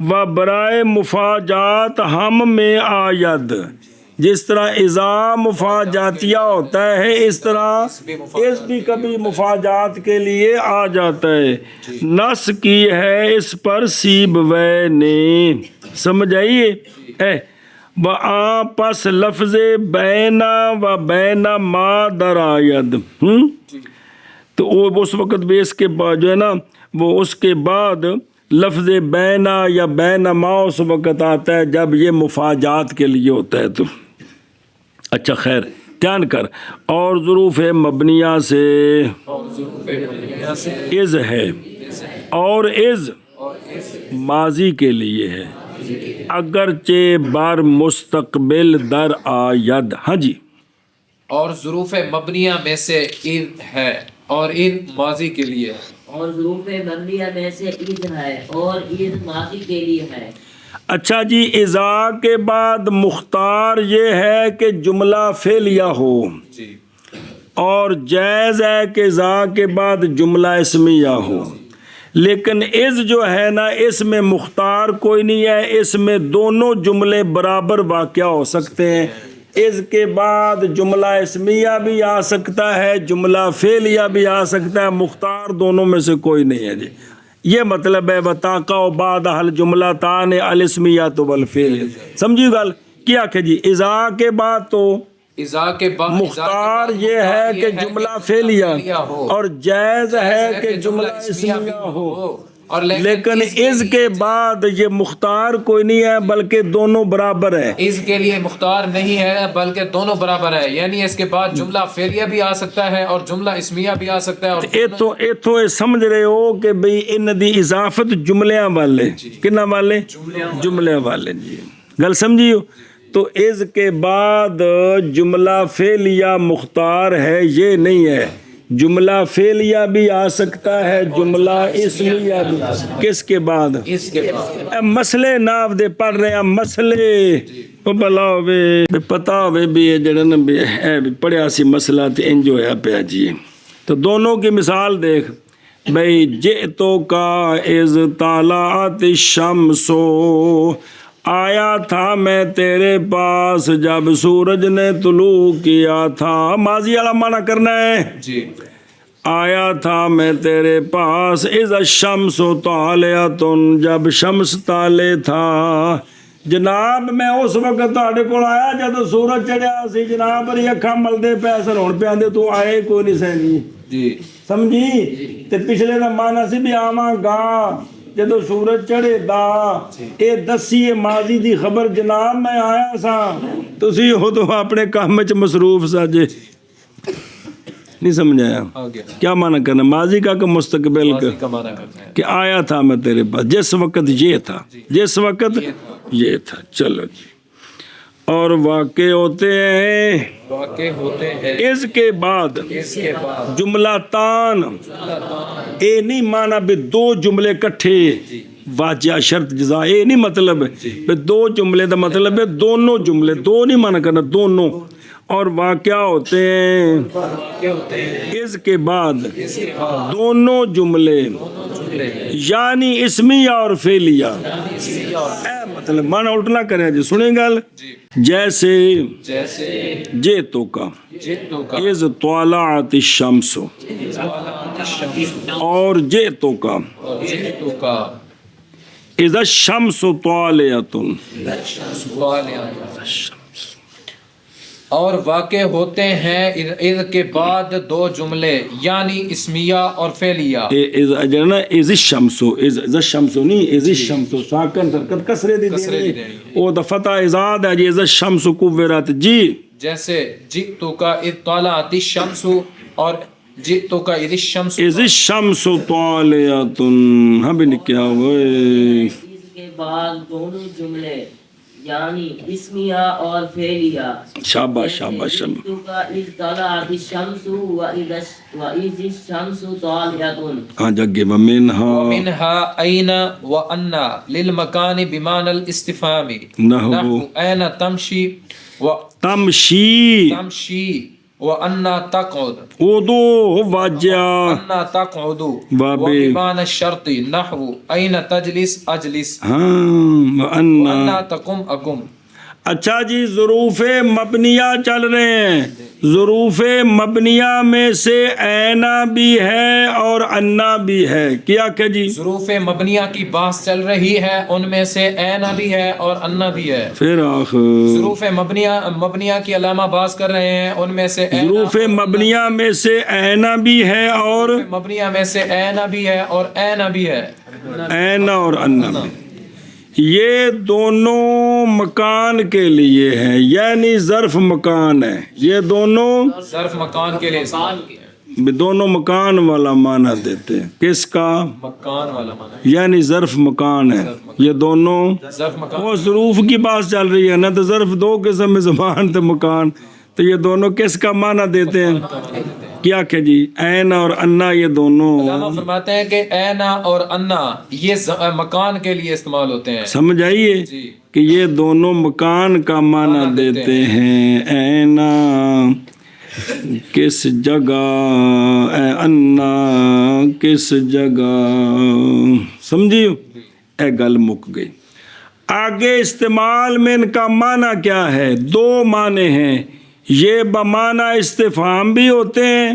و برائے مفاجات ہم میں آید، جس طرح اذا مفاجاتیہ ہوتا ہے اس طرح اس بھی کبھی مفاجات کے لیے آ جاتا ہے، نس کی ہے اس پر سیبوے نے، سمجھ آئیے، و پس لفظ بینا و بینا ما در آید، تو وہ اس وقت بھی اس کے بعد جو ہے نا وہ اس کے بعد لفظ بینا یا بینا ما اس وقت آتا ہے جب یہ مفاجات کے لیے ہوتا ہے تو۔ اچھا خیر دھیان کر، اور ظروف مبنیہ سے از ہے، اور از ماضی کے لیے ہے اگرچہ بر مستقبل در آید، ہاں جی۔ اور ظروف مبنیہ میں سے اذ ہے اور اذ ماضی کے لیے ہے، اور ظروف مبنیہ میں سے اذ ہے اور اذ ماضی کے لیے ہے۔ اچھا جی، اذا کے بعد مختار یہ ہے کہ جملہ فعلیہ ہو، اور جائز ہے کہ اذا کے بعد جملہ اسمیہ ہو، لیکن از جو ہے نا اس میں مختار کوئی نہیں ہے، اس میں دونوں جملے برابر واقع ہو سکتے ہیں، از کے بعد جملہ اسمیہ بھی آ سکتا ہے، جملہ فعلیہ بھی آ سکتا ہے، مختار دونوں میں سے کوئی نہیں ہے جی۔ یہ مطلب ہے وَتَقَعُ بَعْدَهَا الْجُمْلَتَانِ الْإِسْمِيَّةُ وَالْفِعْلُ، سمجھی گل کیا کہ جی اذا کے بعد تو اذا کے بعد مختار یہ ہے کہ جملہ فعلیہ اور جائز ہے کہ جملہ اسمیہ ہو، اور لیکن از کے بعد یہ مختار کوئی نہیں ہے بلکہ دونوں برابر ہے، اس کے لیے مختار نہیں ہے بلکہ دونوں برابر ہے، یعنی اس کے بعد جملہ فعلیہ بھی آ سکتا ہے اور جملہ اسمیہ بھی آ سکتا ہے، اور ایتھوں یہ سمجھ رہے ہو کہ بھئی ان دی اضافت جملیاں والے کنا والے جملے والے جی، گل سمجھیو۔ تو از کے بعد جملہ فعلیہ مختار ہے یہ نہیں ہے، جملہ فعلیہ بھی آ سکتا ہے, جملہ اسمیہ بھی. کس کے بعد؟ اس کے بعد. مسئلے ناف دے پڑھ رہے ہیں مسئلے. او بلا ہوئے پتا ہوئے بھی یہ جڑا نا بھی پڑھیا سی مسئلہ تے انج ہویا پیا جی. تو دونوں کی مثال دیکھ بھئی, جئتو کا از طالعت الشمس, آیا تھا میں تیرے پاس جب سورج نے طلوع کیا تھا. ماضی والا معنی کرنا ہے جی. آیا تھا میں تیرے پاس اذا الشمس طالعۃ, جب شمس طالع تھا. جناب میں اس وقت تہاڈے کول آیا جب سورج چڑھیا سی جناب, میری اکھاں ملدے پے سن, ہن پہ آندے تو آئے کوئی نہیں سہنی جی. سمجھی. تے پچھلے دا معنی سی بھی آواں گا جدو سورج چڑھے دا. اے دسی ماضی دی خبر جناب میں آیا سا, تسی ہو تو اپنے کام وچ مصروف سا جے. نہیں سمجھایا کیا معنی کرنا ماضی کا کہ مستقبل کا؟ کہ آیا تھا میں تیرے پاس جس وقت یہ تھا, جس وقت یہ تھا. چلو جی. اور واقع ہوتے ہیں, واقع ہوتے ہیں اس کے بعد اس کے بعد جملہ تان. اے نہیں مانا بھی دو جملے کٹھے واجہ شرط جزا, اے نہیں مطلب ہے دو جملے دا مطلب ہے دونوں جملے, دو نہیں مانا کرنا دونوں. اور واقع ہوتے ہیں اس کے بعد دونوں جملے یعنی اسمیہ اور فعلیہ. مطلب مانا الٹنا کریں جی, سنیں گل. جیسے جیتو کا از طالعت الشمس, اور جیتو کا از الشمس طالعۃ. اور واقع ہوتے ہیں اذ کے بعد دو جملے یعنی اسمیہ اور فعلیہ. از الشمس, از الشمس نہیں از الشمس ساکن حرکت کسرے دی دینی, او دا فتح ازاد ہے جی. از الشمس کوورت جی. جیسے جئتو کا اذ طلعت الشمس اور جئتو کا اذ الشمس. از الشمس طالعۃ. ہاں بھی لکھا ہوئے اس کے بعد دونوں جملے یعنی اسمیہ اور فعلیہ. شاباش شاباش شاباش. جئتو کا اذ طلعت الشمس واذ الشمس طالعۃ. ہاں جگہ ومنها أين وأن للمكان بمعنى الاستفهام نحو أين تمشي تمشي وأن تقعد اودو واجہ أن تقعد وبمعنى الشرط نحو أين تجلس أجلس وأن تقم أقم. اچھا جی, ظروف مبنیہ چل رہے ہیں. ظروف مبنیہ میں سے اینا بھی ہے اور انا بھی ہے. کیا کہ جی ظروف مبنیہ کی بحث چل رہی ہے, ان میں سے اینا بھی ہے اور انا بھی ہے. پھر آخر ظروف مبنیہ کی علامہ باز کر رہے ہیں, ان میں سے ظروف مبنیہ میں سے اینا بھی ہے اور مبنیہ میں سے اینا بھی ہے اور اینا بھی ہے. اینا اور انا بھی. یہ دونوں مکان کے لیے ہیں, یعنی ظرف مکان ہے. یہ دونوں ظرف مکان کے لیے دونوں مکان والا معنی دیتے ہیں. کس کا؟ مکان والا معنی یعنی ظرف مکان ہے. یہ دونوں ظرف مکان. وہ ظروف کی بات چل رہی ہے نا, تو ظرف دو قسم میں زمان تو مکان, تو یہ دونوں کس کا معنی دیتے ہیں؟ کیا کہ جی اینا اور انا یہ دونوں. علامہ فرماتے ہیں کہ اینا اور انا یہ مکان کے لیے استعمال ہوتے ہیں. سمجھ آئیے کہ یہ دونوں مکان کا معنی دیتے ہیں. اینا کس جگہ, انا کس جگہ. سمجھیو اے گل مک گئی. آگے استعمال میں ان کا معنی کیا ہے؟ دو معنی ہیں. یہ بمعنی استفہام بھی ہوتے ہیں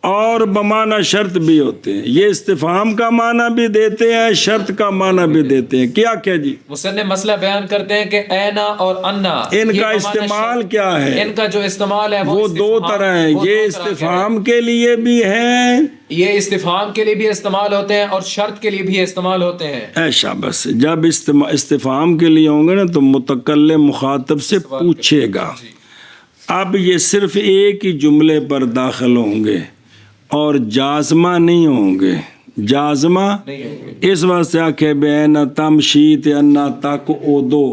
اور بمعنی شرط بھی ہوتے ہیں. یہ استفہام کا معنی بھی دیتے ہیں, شرط کا معنی بھی دیتے ہیں. کیا کیا جی مصنف مسئلہ بیان کرتے ہیں کہ اینا اور انا ان کا استعمال کیا ہے؟ ان کا جو استعمال ہے وہ دو طرح ہیں. یہ استفہام کے لیے بھی ہیں, یہ استفہام کے لیے بھی استعمال ہوتے ہیں اور شرط کے لیے بھی استعمال ہوتے ہیں. ایشا بس جب استفہام کے لیے ہوں گے نا تو متکلم مخاطب سے پوچھے گا. اب یہ صرف ایک ہی جملے پر داخل ہوں گے اور جازمہ نہیں ہوں گے. جازمہ اس واسطے آکھے بین تمشیت انا تک او دو.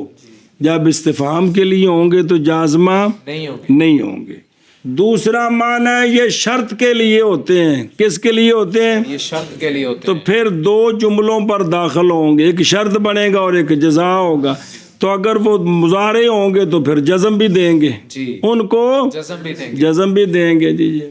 جب استفہام کے لیے ہوں گے تو جازمہ نہیں ہوں گے. دوسرا معنی ہے یہ شرط کے لیے ہوتے ہیں. کس کے لیے ہوتے ہیں؟ یہ شرط کے لیے ہوتے تو ہیں. پھر دو جملوں پر داخل ہوں گے، ایک شرط بنے گا اور ایک جزا ہوگا. تو اگر وہ مضارع ہوں گے تو پھر جزم بھی دیں گے، جی ان کو جزم بھی دیں گے. جزم بھی دیں گے. جی جی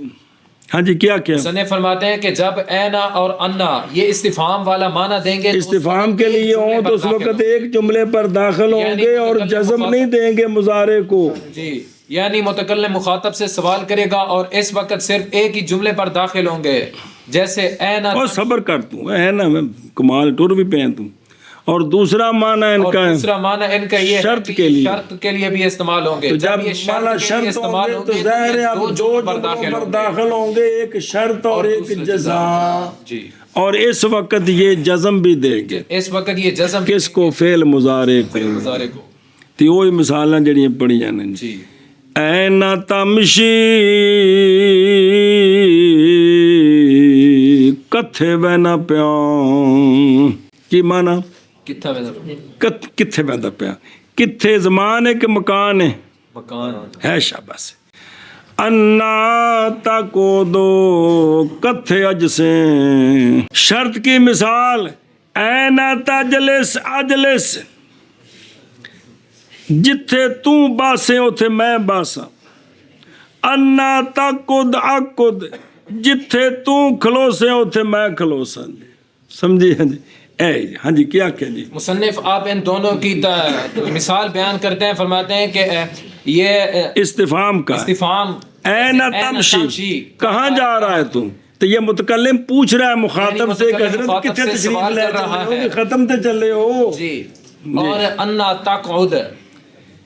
ہاں جی کیا مصنف فرماتے ہیں کہ جب اینا اور انا یہ استفہام والا معنی دیں گے تو استفہام کے لیے ہوں تو اس وقت ایک جملے پر داخل ہوں گے اور جزم نہیں دیں گے مضارع کو. جی یعنی متکلم مخاطب سے سوال کرے گا اور اس وقت صرف ایک ہی جملے پر داخل ہوں گے، جیسے اینا اور صبر کر تو ہے نا، میں کمال ٹور بھی پہن توں. اور دوسرا معنی ان اور کا دوسرا معنی ان کا یہ شرط ہے کے کہ لیے، شرط کے لیے بھی استعمال ہوں گے. تو جب یہ معنی کے لیے شرط استعمال ہوں گے تو ظاہر ہے اب دو دو جملوں پر جملوں پر ہوں گے. داخل ہوں گے، ایک شرط اور ایک دوسرا جزا. جی اور اس وقت یہ جزم بھی دیں گے. اس وقت یہ جزم کس کو؟ فعل مضارع کو. مضارع کو. تو وہی مثالاں جڑیاں پڑھیاں نے. جی این تمشی کتھے وینا پیاں. کی معنی؟ کتنا کتھے ویندا پیا. کتھے زمان ہے کہ مکان ہے؟ مکان ہے. شاباش. انا تکو دو کتھے اج سے. شرط کی مثال اینا تجلس اجلس، جتھے تو باسے اوتھے میں باساں. انا تقد اقد، جتھے تو کھلوسے اوتھے میں کھلوساں. سمجھی؟ ہاں جی ہاں جی کیا کہ جی مصنف آپ ان دونوں کی مثال بیان کرتے ہیں، فرماتے ہیں کہ یہ استفہام کا استفہام این تمشی، کہاں جا رہا ہے تو؟ تو یہ متکلم پوچھ رہا ہے مخاطب سے کہ حضرت کتنے تشریف لے رہا ہے، ختم تے چلے ہو. جی. اور انا تقعد،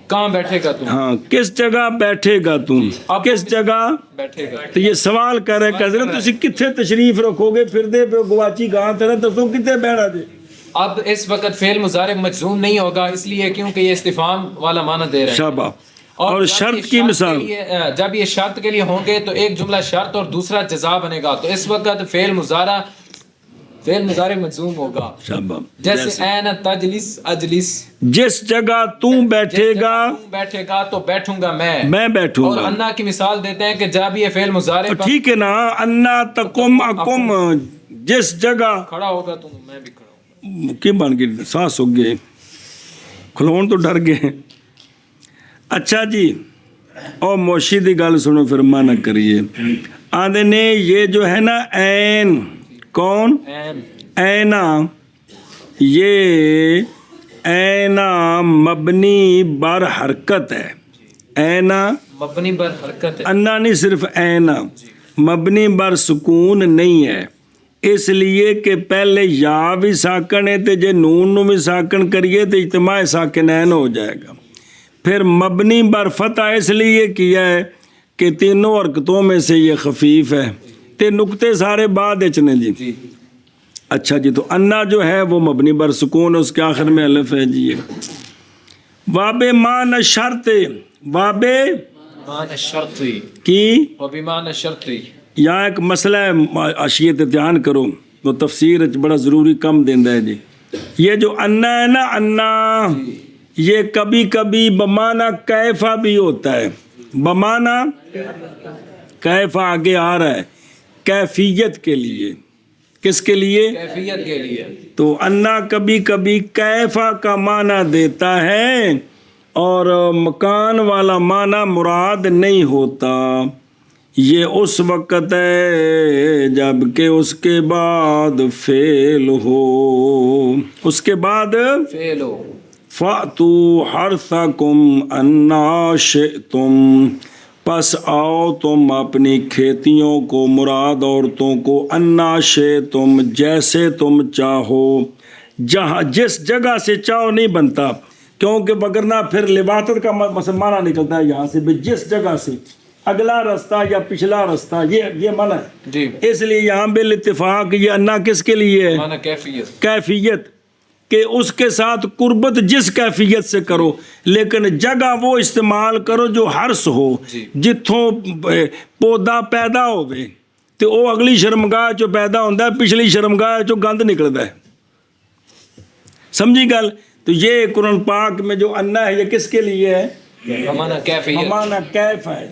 کہاں بیٹھے گا تم؟ ہاں کس جگہ بیٹھے گا تم؟ کس جگہ بیٹھے گا. تو یہ سوال کر رہے کہ حضرت تسی کتنے تشریف رکھو گے؟ پھر دے پہ گواچی گاں تیرے دسو کتنے بیٹھا جے. اب اس وقت فعل مضارع مجزوم نہیں ہوگا، اس لیے کیونکہ یہ استفہام والا معنی دے رہے ہیں. شاباش. اور جب شرط یہ کی کے مثال لیے- جب یہ شرط کے لیے ہوں گے تو ایک جملہ شرط اور دوسرا جزا بنے گا، تو اس وقت فعل مضارع مجزوم ہوگا. شاباش. جیسے این تجلس اجلس، جس جگہ تو بیٹھے گا بیٹھے گا تو بیٹھوں گا میں بیٹھوں اور گا. انا کی مثال دیتے ہیں کہ جب یہ فعل مضارع پر ٹھیک ہے نا، انا تقم اقم، جس جگہ کھڑا ہوگا تو میں بھی کھڑا ہوں. کی بن گئی، سانس ہو گئے، کھلون تو ڈر گئے. اچھا جی او موشی دی گل سنو پھر مانا کریے. آدھے نے یہ جو ہے نا این، کون؟ اینا. یہ اینا مبنی بر حرکت ہے. اینا مبنی بر حرکت ہے. انا نہیں، صرف اینا مبنی بر سکون نہیں ہے، اس لیے کہ پہلے یا بھی ساکن ہے تے جے نون نو بھی ساکن کریے تو اجتماع ساکنین ہو جائے گا. پھر مبنی بر فتح اس لیے کیا ہے کہ تینوں حرکتوں میں سے یہ خفیف ہے، تے نقطے سارے بعد اچنے جی. اچھا جی تو انا جو ہے وہ مبنی بر سکون، اس کے آخر میں الف ہے جی. واب مان شرط، واب مان شرط کی و بمان شرط. یہاں ایک مسئلہ ہے، اشیت دھیان کرو، وہ تفسیر بڑا ضروری کم دیندہ ہے جی. یہ جو انا ہے نا، انا یہ کبھی کبھی بمانا کیفا بھی ہوتا ہے. بمانا کیفا آگے آ رہا ہے کیفیت کے لیے. کس کے لیے؟ کیفیت کے لیے. تو انا کبھی کبھی کیفا کا معنی دیتا ہے اور مکان والا معنی مراد نہیں ہوتا. یہ اس وقت ہے جب کہ اس کے بعد فعل ہو. اس کے بعد فعل ہو. فَأْتُوا حَرْثَكُمْ أَنَّا شِئْتُمْ، پس آؤ تم اپنی کھیتیوں کو، مراد عورتوں کو، انا شئتم جیسے تم چاہو. جہاں جس جگہ سے چاہو نہیں بنتا، کیونکہ وگرنہ پھر لواطت کا معنی نکلتا ہے یہاں سے بھی جس جگہ سے، اگلا رستہ یا پچھلا رستہ، یہ معنی ہے جی. اس لیے یہاں بالاتفاق یہ انا کس کے لیے ہے؟ معنی کیفیت. کیفیت، کہ اس کے ساتھ قربت جس کیفیت سے کرو، لیکن جگہ وہ استعمال کرو جو حرس ہو، جتھوں پودا پیدا ہوئے تو وہ اگلی شرمگاہ چو پیدا ہوتا ہے، پچھلی شرمگاہ چو گند نکلتا ہے. سمجھی گل؟ تو یہ قرآن پاک میں جو انا ہے یہ کس کے لیے ہے؟ معنی کیفیت. معنی کیف ہے.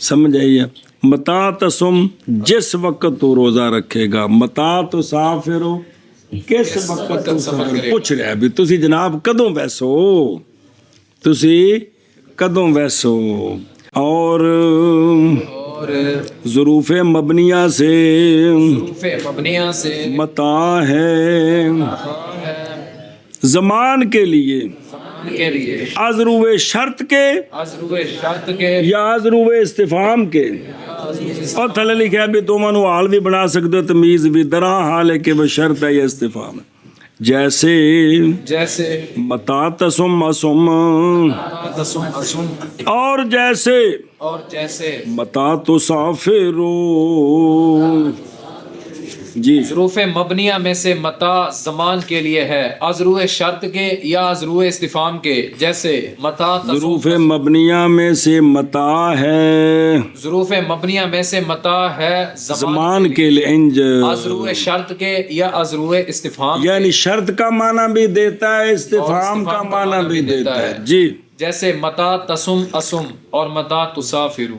سمجھ آئیے متا تسم جس وقت تو روزہ رکھے گا متا تو سافر ہو کس وقت تو سفر پوچھ رہا بھی تسی جناب کدوں ویسو تسی کدوں ویسو اور ظروف مبنیہ سے ظروف مبنیہ سے متا ہے زمان کے لیے زمان کے لیے ازرو شرط کے ازرو شرط کے یا ازرو استفہام کے اور تھلے لکھا بھی تو منو حال بھی بنا سکتے ہو تمیز بھی درا حال ہے کہ وہ شرط ہے یا استفہام ہے جیسے جیسے متا تسم اسم تسم اسم اور جیسے اور جیسے متا تو سافرو جی ظروف مبنیہ میں سے متا زمان کے لیے ہے ازرو شرط کے یا ازرو استفہام کے جیسے متا ظروف مبنیہ میں سے متا ہے ظروف مبنیہ میں سے متا ہے زمان کے لیے انج ازرو شرط کے یا ازرو استفہام یعنی شرط کا معنی بھی دیتا ہے استفہام کا معنی بھی دیتا ہے جی جیسے متا تسم اسم اور متا تسافرو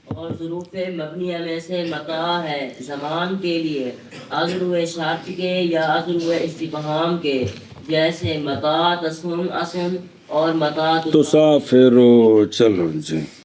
اور ظروف مبنیہ میں سے متا ہے زمان کے لیے ازرو شرط کے یا ازرو استفہام کے جیسے متا تسم اسم اور متا تسافرو چلو جی